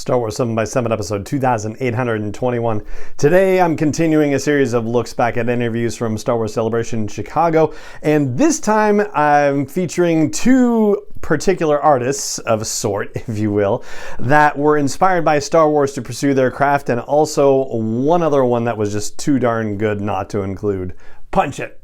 Star Wars 7x7 episode 2821. Today I'm continuing a series of looks back at interviews from Star Wars Celebration in Chicago, and this time I'm featuring two particular artists of a sort, if you will, that were inspired by Star Wars to pursue their craft, and also one other one that was just too darn good not to include. Punch it!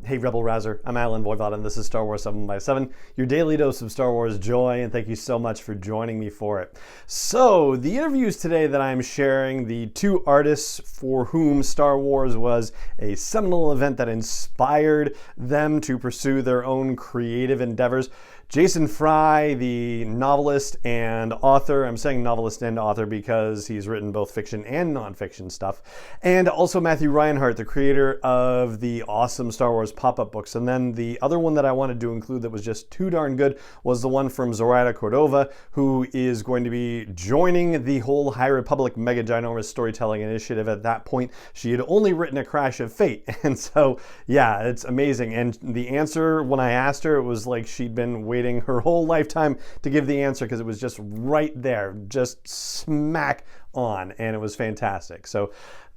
Hey Rebel Rouser, I'm Alan Voivod and this is Star Wars 7x7, your daily dose of Star Wars joy, and thank you so much for joining me for it. So, the interviews today that I'm sharing, the two artists for whom Star Wars was a seminal event that inspired them to pursue their own creative endeavors. Jason Fry, the novelist and author, I'm saying novelist and author because he's written both fiction and nonfiction stuff, and also Matthew Reinhart, the creator of the awesome Star Wars pop-up books. And then the other one that I wanted to include that was just too darn good was the one from Zoraida Córdova, who is going to be joining the whole High Republic Mega Ginormous Storytelling Initiative. At that point, she had only written A Crash of Fate, and so yeah, it's amazing. And the answer, when I asked her, it was like she'd been waiting her whole lifetime to give the answer because it was just right there, just smack on, and it was fantastic. So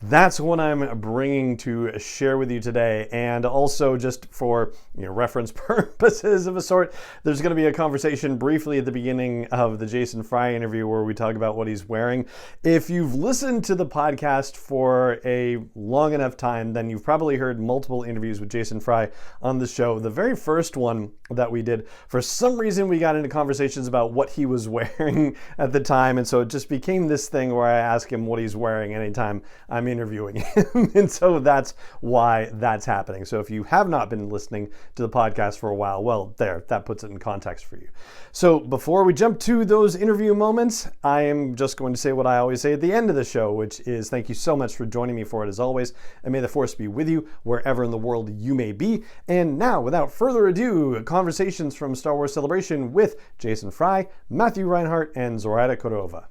that's what I'm bringing to share with you today. And also, just for reference purposes of a sort, there's going to be a conversation briefly at the beginning of the Jason Fry interview where we talk about what he's wearing. If you've listened to the podcast for a long enough time, then you've probably heard multiple interviews with Jason Fry on the show. The very first one that we did, for some reason we got into conversations about what he was wearing at the time, and so it just became this thing where I ask him what he's wearing anytime I'm interviewing him. And so that's why that's happening. So if you have not been listening to the podcast for a while, well, that puts it in context for you. So before we jump to those interview moments, I am just going to say what I always say at the end of the show, which is thank you so much for joining me for it as always, and may the Force be with you wherever in the world you may be. And now, without further ado, conversations from Star Wars Celebration with Jason Fry, Matthew Reinhart, and Zoraida Córdova.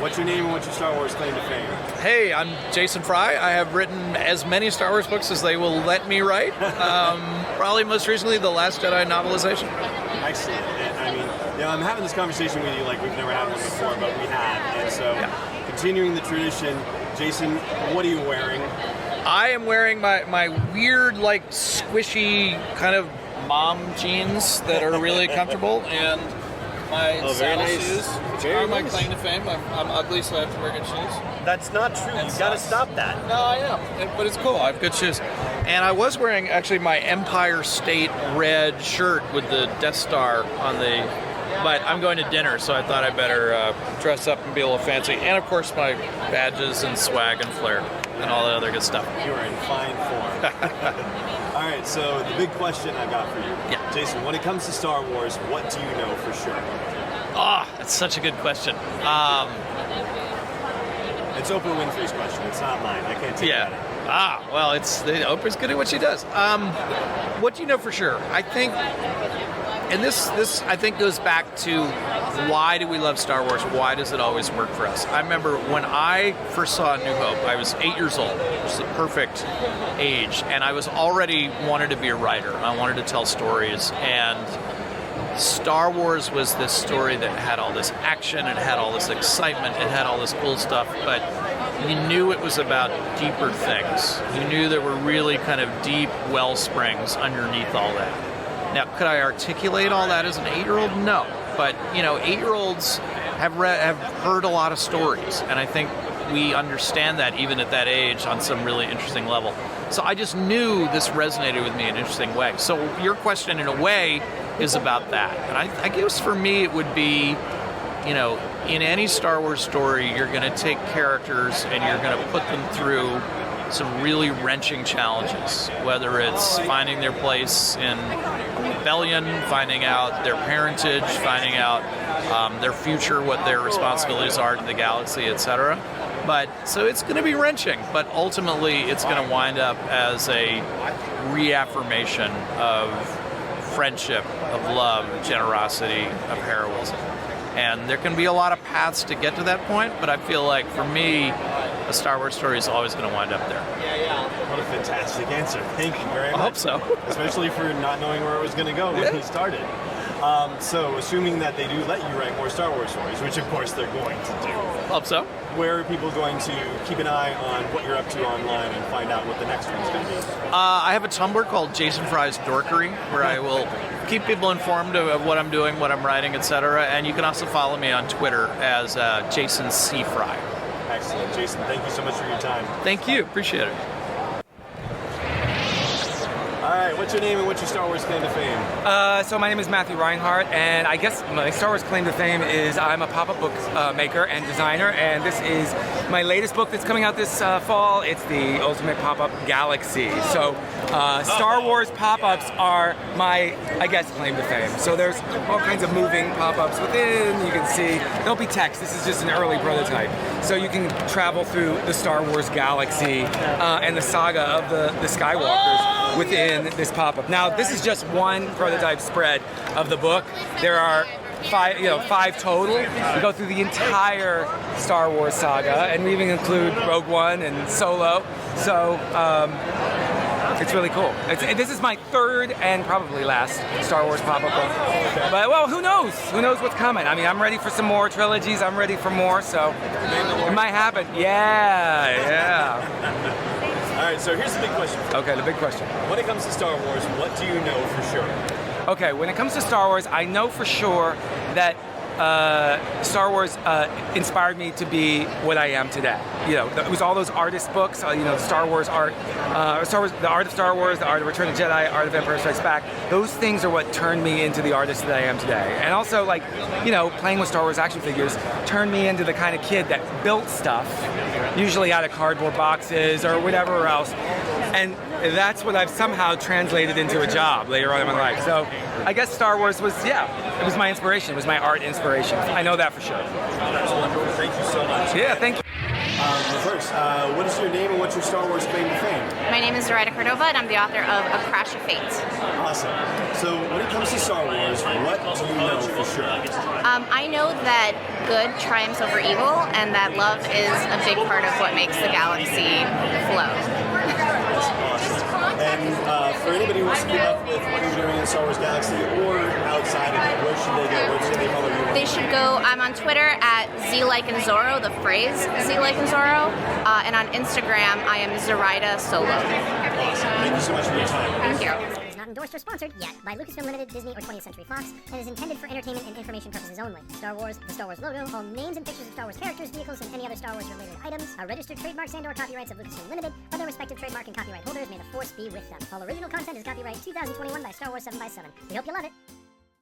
What's your name and what's your Star Wars claim to fame? Hey, I'm Jason Fry. I have written as many Star Wars books as they will let me write. Probably most recently, The Last Jedi novelization. Excellent. And, I mean, I'm having this conversation with you like we've never had one before, but we have. And so, continuing the tradition, Jason, what are you wearing? I am wearing my weird, like, squishy kind of mom jeans that are really comfortable, and my saddle shoes, which are my claim to fame. I'm ugly, so I have to wear good shoes. That's not true. You've got to stop that. No, I am. But it's cool. I have good shoes. And I was wearing, actually, my Empire State red shirt with the Death Star on the... But I'm going to dinner, so I thought I better dress up and be a little fancy. And, of course, my badges and swag and flair and all that other good stuff. You are in fine form. All right, so the big question I've got for you. Yeah. Jason, when it comes to Star Wars, what do you know for sure? That's such a good question. It's Oprah Winfrey's question. It's not mine. I can't take that. Well, Oprah's good at what she does. What do you know for sure? I think, and this I think goes back to why do we love Star Wars? Why does it always work for us? I remember when I first saw New Hope, I was 8 years old, which is the perfect age, and I was already wanted to be a writer. I wanted to tell stories, and Star Wars was this story that had all this action, it had all this excitement, it had all this cool stuff, but you knew it was about deeper things. You knew there were really kind of deep well springs underneath all that. Now, could I articulate all that as an 8-year-old? No. But, 8-year-olds have heard a lot of stories, and I think we understand that even at that age on some really interesting level. So I just knew this resonated with me in an interesting way. So your question, in a way, is about that. And I guess for me it would be, in any Star Wars story, you're going to take characters and you're going to put them through some really wrenching challenges, whether it's finding their place in rebellion, finding out their parentage, finding out their future, what their responsibilities are to the galaxy, etc. But so it's going to be wrenching, but ultimately it's going to wind up as a reaffirmation of friendship, of love, generosity, of heroism. And there can be a lot of paths to get to that point, but I feel like for me, a Star Wars story is always going to wind up there. What a fantastic answer. Thank you very much. I hope so. Especially for not knowing where it was going to go when he started. So, assuming that they do let you write more Star Wars stories, which of course they're going to do. Hope so. Where are people going to keep an eye on what you're up to online and find out what the next one's going to be? I have a Tumblr called Jason Fry's Dorkery, where I will keep people informed of what I'm doing, what I'm writing, etc. And you can also follow me on Twitter as Jason C. Fry. Excellent. Jason, thank you so much for your time. Thank you. Appreciate it. All right, what's your name and what's your Star Wars claim to fame? So my name is Matthew Reinhart, and I guess my Star Wars claim to fame is I'm a pop-up book maker and designer, and this is my latest book that's coming out this fall. It's the Ultimate Pop-Up Galaxy. So Star Wars pop-ups are my, I guess, claim to fame. So there's all kinds of moving pop-ups within. You can see, there'll be text. This is just an early prototype. So you can travel through the Star Wars galaxy and the saga of the Skywalkers within this pop-up. Now, this is just one prototype spread of the book. There are five total. We go through the entire Star Wars saga, and we even include Rogue One and Solo. So it's really cool. This is my third and probably last Star Wars pop-up book. But, well, who knows? Who knows what's coming? I mean, I'm ready for some more trilogies. I'm ready for more, so it might happen. Yeah. All right, so here's the big question. Okay, the big question. When it comes to Star Wars, what do you know for sure? Okay, when it comes to Star Wars, I know for sure that Star Wars inspired me to be what I am today. You know, it was all those artist books, the Star Wars art, the Art of Star Wars, the Art of Return of the Jedi, Art of Empire Strikes Back. Those things are what turned me into the artist that I am today. And also, playing with Star Wars action figures turned me into the kind of kid that built stuff, usually out of cardboard boxes or whatever else. And that's what I've somehow translated into a job later on in my life. So I guess Star Wars was, it was my inspiration. It was my art inspiration. I know that for sure. That's wonderful. Thank you so much. Yeah, thank you. First, what is your name and what's your Star Wars claim to fame? My name is Zoraida Córdova, and I'm the author of A Crash of Fate. Awesome. So when it comes to Star Wars, what do you know for sure? I know that good triumphs over evil, and that love is a big part of what makes the galaxy flow. And for anybody who wants to keep up with what you're doing in Star Wars Galaxy or outside of it, where should they go? Where should they follow you? They should go, I'm on Twitter at ZLikeandZorro, the phrase ZLikeandZorro, and on Instagram I am Zoraida Solo. Awesome. Thank you so much for your time. Thank you. Is not endorsed or sponsored yet by Lucasfilm Limited, Disney, or 20th Century Fox, and is intended for entertainment and information purposes only. Star Wars, the Star Wars logo, all names and pictures of Star Wars characters, vehicles, and any other Star Wars-related items are registered trademarks and/or copyrights of Lucasfilm Limited, or their respective trademark and copyright holders. May the force be with them. All original content is copyright 2021 by Star Wars 7x7. We hope you love it.